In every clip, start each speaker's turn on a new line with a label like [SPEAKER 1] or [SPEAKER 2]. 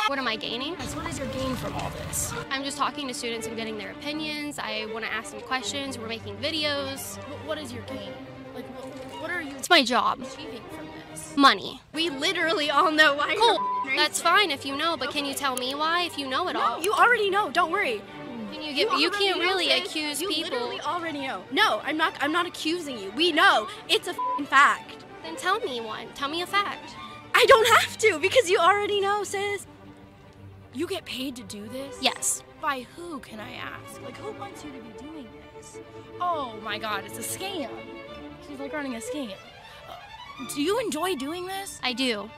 [SPEAKER 1] What am I gaining?
[SPEAKER 2] So what is your gain from all this?
[SPEAKER 1] I'm just talking to students and getting their opinions. I want to ask them questions. We're making videos.
[SPEAKER 2] What is your gain? Like, what are you
[SPEAKER 1] It's my job.
[SPEAKER 2] achieving from this?
[SPEAKER 1] Money.
[SPEAKER 2] We literally all know why
[SPEAKER 1] Cool.
[SPEAKER 2] you're
[SPEAKER 1] That's fine if you know, but can you tell me why if you know it all?
[SPEAKER 2] No, you already know. Don't worry.
[SPEAKER 1] Can you get? You can't really
[SPEAKER 2] sis.
[SPEAKER 1] accuse
[SPEAKER 2] you
[SPEAKER 1] people.
[SPEAKER 2] You literally already know. No, I'm not accusing you. We know. It's a fact.
[SPEAKER 1] Then tell me one. Tell me a fact.
[SPEAKER 2] I don't have to because you already know, sis. You get paid to do this?
[SPEAKER 1] Yes.
[SPEAKER 2] By who, can I ask? Like, who wants you to be doing this? Oh my God, it's a scam. She's like running a scam. Do you enjoy doing this?
[SPEAKER 1] I do.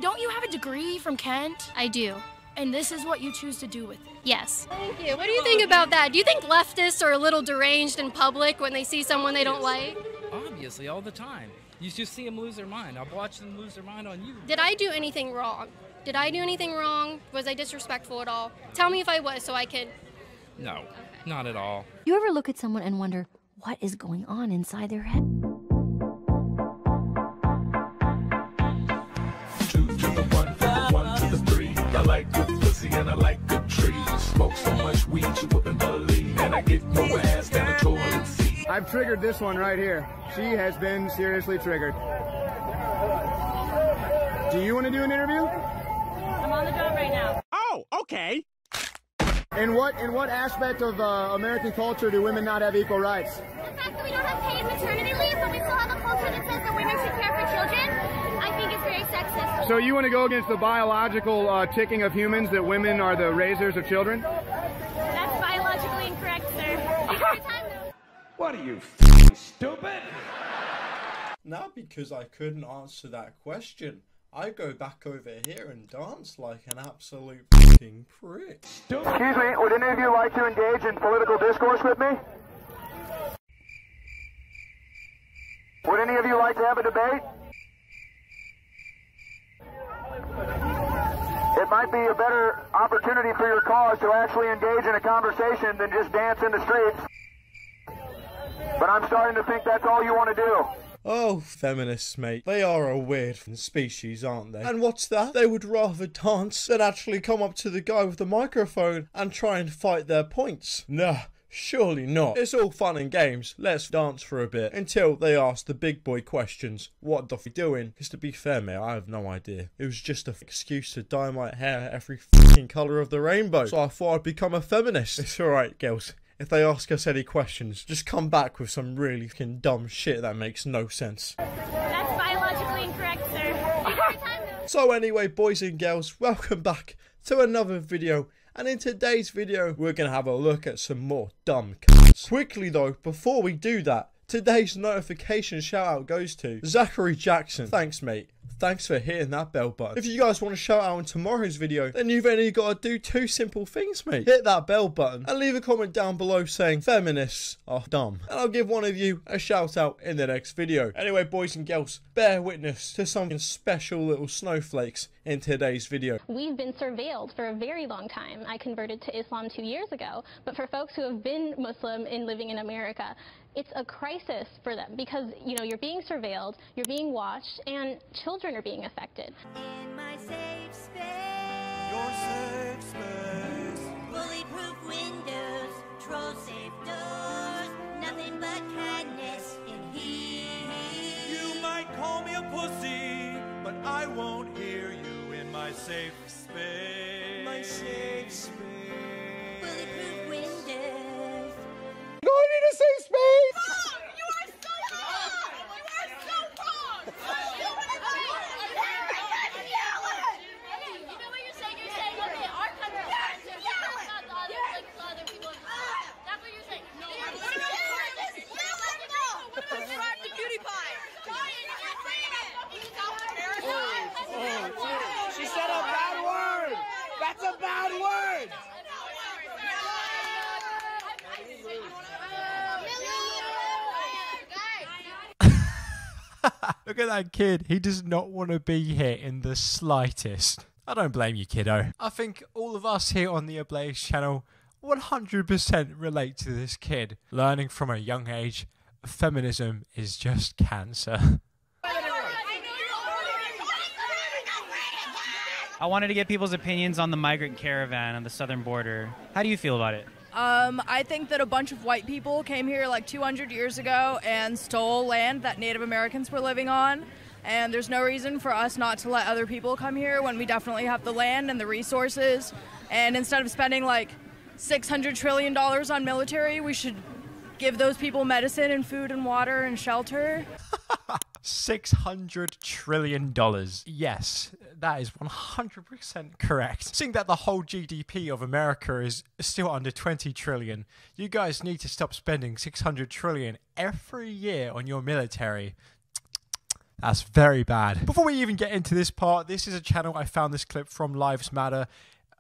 [SPEAKER 2] Don't you have a degree from Kent?
[SPEAKER 1] I do.
[SPEAKER 2] And this is what you choose to do with it?
[SPEAKER 1] Yes. Thank you. What do you think about that? Do you think leftists are a little deranged in public when they see someone they don't like?
[SPEAKER 3] Obviously, all the time. You just see them lose their mind. I've watched them lose their mind on you.
[SPEAKER 1] Did I do anything wrong? Did I do anything wrong? Was I disrespectful at all? Tell me if I was so I could...
[SPEAKER 3] No, not at all.
[SPEAKER 4] You ever look at someone and wonder what is going on inside their head?
[SPEAKER 5] Two to the one, from the one to the three. I like good pussy and I like good trees. Smoke so much weed you wouldn't believe. And I get more ass than a toilet seat.
[SPEAKER 6] I've triggered this one right here. She has been seriously triggered. Do you want to do an interview?
[SPEAKER 7] I'm on the job right now.
[SPEAKER 8] Oh, okay.
[SPEAKER 6] In what aspect of American culture do women not have equal rights?
[SPEAKER 7] The fact that we don't have paid maternity leave, but we still have a culture that says that women should care for children, I think it's very sexist.
[SPEAKER 6] So you want to go against the biological ticking of humans that women are the raisers of children?
[SPEAKER 7] That's biologically incorrect, sir.
[SPEAKER 8] What are you, stupid?
[SPEAKER 9] Now, because I couldn't answer that question, I go back over here and dance like an absolute fucking prick.
[SPEAKER 6] Excuse me, would any of you like to engage in political discourse with me? Would any of you like to have a debate? It might be a better opportunity for your cause to actually engage in a conversation than just dance in the streets. But I'm starting to think that's all you want to do.
[SPEAKER 9] Oh, feminists, mate. They are a weird species, aren't they? And what's that? They would rather dance than actually come up to the guy with the microphone and try and fight their points. Nah, surely not. It's all fun and games. Let's dance for a bit until they ask the big boy questions. What the f*** doing? Because to be fair, mate, I have no idea. It was just an excuse to dye my hair every f***ing colour of the rainbow. So I thought I'd become a feminist. It's alright, girls. If they ask us any questions, just come back with some really fucking dumb shit that makes no sense.
[SPEAKER 7] That's biologically incorrect, sir.
[SPEAKER 9] So anyway, boys and girls, welcome back to another video. And in today's video, we're going to have a look at some more dumb cunts. Quickly though, before we do that, today's notification shout out goes to Zachary Jackson. Thanks, mate. Thanks for hitting that bell button. If you guys want to shout out in tomorrow's video, then you've only got to do two simple things, mate. Hit that bell button and leave a comment down below saying feminists are dumb. And I'll give one of you a shout out in the next video. Anyway, boys and girls, bear witness to some special little snowflakes in today's video.
[SPEAKER 10] We've been surveilled for a very long time. I converted to Islam 2 years ago, but for folks who have been Muslim and living in America, it's a crisis for them because, you know, you're being surveilled, you're being watched, and children are being affected.
[SPEAKER 11] In my safe space, your safe space, bulletproof windows, troll safe doors, nothing but kindness in here.
[SPEAKER 12] You might call me a pussy, but I won't hear you in my safe space. My safe space.
[SPEAKER 11] Bulletproof windows.
[SPEAKER 6] Going in a safe space!
[SPEAKER 11] Wrong! You are so wrong! You are so wrong! You know what you're saying? You're saying, okay, our country is sensitive, but that's not the other people. That's what you're saying. No, what about the cutie pie?
[SPEAKER 8] She said a bad word! That's a bad word!
[SPEAKER 13] Look at that kid. He does not want to be here in the slightest. I don't blame you, kiddo. I think all of us here on the Ablaze channel 100% relate to this kid. Learning from a young age, feminism is just cancer.
[SPEAKER 14] I wanted to get people's opinions on the migrant caravan on the southern border. How do you feel about it?
[SPEAKER 15] I think that a bunch of white people came here like 200 years ago and stole land that Native Americans were living on. And there's no reason for us not to let other people come here when we definitely have the land and the resources. And instead of spending like $600 trillion on military, we should give those people medicine and food and water and shelter.
[SPEAKER 13] $600 trillion. Yes, that is 100% correct. Seeing that the whole GDP of America is still under 20 trillion, you guys need to stop spending 600 trillion every year on your military. That's very bad. Before we even get into this part, this is a channel I found this clip from, Lives Matter.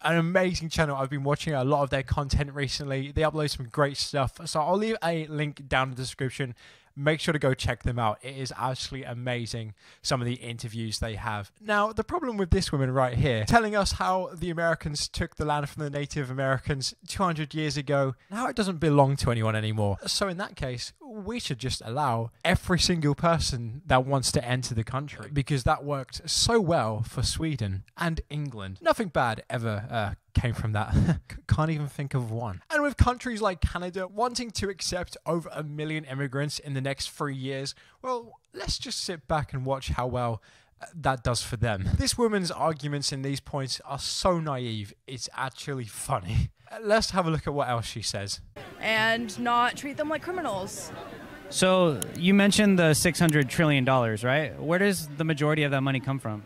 [SPEAKER 13] An amazing channel. I've been watching a lot of their content recently. They upload some great stuff. So I'll leave a link down in the description. Make sure to go check them out. It is absolutely amazing, some of the interviews they have. Now, the problem with this woman right here, telling us how the Americans took the land from the Native Americans 200 years ago, and how it doesn't belong to anyone anymore. So in that case, we should just allow every single person that wants to enter the country, because that worked so well for Sweden and England. Nothing bad ever came from that. Can't even think of one. And with countries like Canada wanting to accept over 1 million immigrants in the next 3 years, well, let's just sit back and watch how well that does for them. This woman's arguments in these points are so naive, it's actually funny. Let's have a look at what else she says.
[SPEAKER 15] And not treat them like criminals.
[SPEAKER 14] So you mentioned the $600 trillion, right? Where does the majority of that money come from?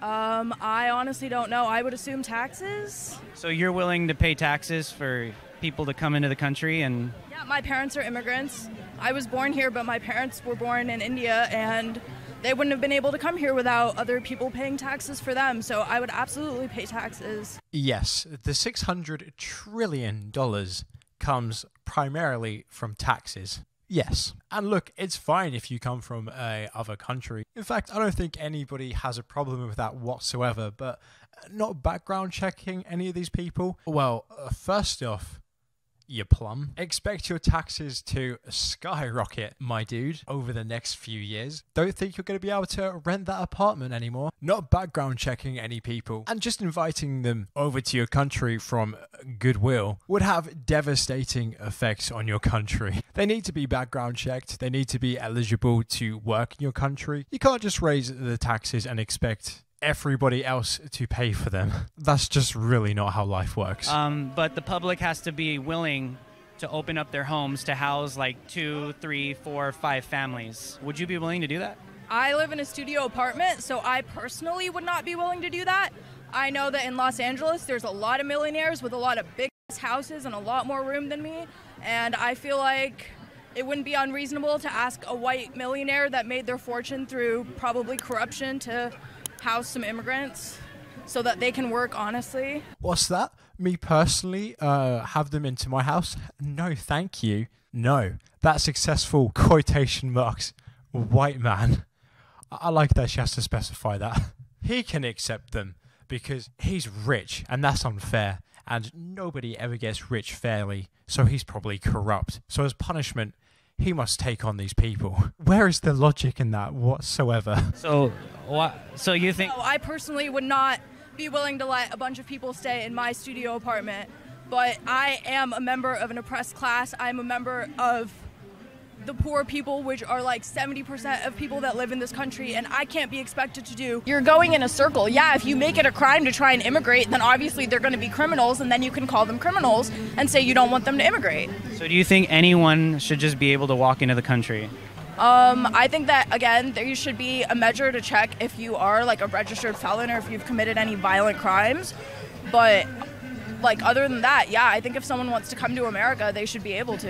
[SPEAKER 15] I honestly don't know. I would assume taxes.
[SPEAKER 14] So you're willing to pay taxes for people to come into the country and...
[SPEAKER 15] Yeah, my parents are immigrants. I was born here, but my parents were born in India, and they wouldn't have been able to come here without other people paying taxes for them. So I would absolutely pay taxes.
[SPEAKER 13] Yes, the $600 trillion comes primarily from taxes. Yes. And look, it's fine if you come from a other country. In fact, I don't think anybody has a problem with that whatsoever, but not background checking any of these people. Well, first off, you plum. Expect your taxes to skyrocket, my dude, over the next few years. Don't think you're going to be able to rent that apartment anymore. Not background checking any people and just inviting them over to your country from goodwill would have devastating effects on your country. They need to be background checked. They need to be eligible to work in your country. You can't just raise the taxes and expect everybody else to pay for them. That's just really not how life works.
[SPEAKER 14] But the public has to be willing to open up their homes to house like 2, 3, 4, 5 families. Would you be willing to do that?
[SPEAKER 15] I live in a studio apartment, so I personally would not be willing to do that. I know that in Los Angeles, there's a lot of millionaires with a lot of big houses and a lot more room than me, and I feel like it wouldn't be unreasonable to ask a white millionaire that made their fortune through probably corruption to house some immigrants so that they can work honestly.
[SPEAKER 13] What's that? Me personally, have them into my house? No, thank you. No. That successful quotation marks white man. I like that she has to specify that. He can accept them because he's rich, and that's unfair. And nobody ever gets rich fairly, so he's probably corrupt. So as punishment, he must take on these people. Where is the logic in that whatsoever?
[SPEAKER 14] So you think...
[SPEAKER 15] No, I personally would not be willing to let a bunch of people stay in my studio apartment, but I am a member of an oppressed class. I'm a member of the poor people, which are like 70% of people that live in this country, and I can't be expected to do. You're going in a circle. Yeah, if you make it a crime to try and immigrate, then obviously they're going to be criminals, and then you can call them criminals and say you don't want them to immigrate.
[SPEAKER 14] So do you think anyone should just be able to walk into the country?
[SPEAKER 15] I think that, again, there should be a measure to check if you are like a registered felon or if you've committed any violent crimes. But like other than that, yeah, I think if someone wants to come to America, they should be able to.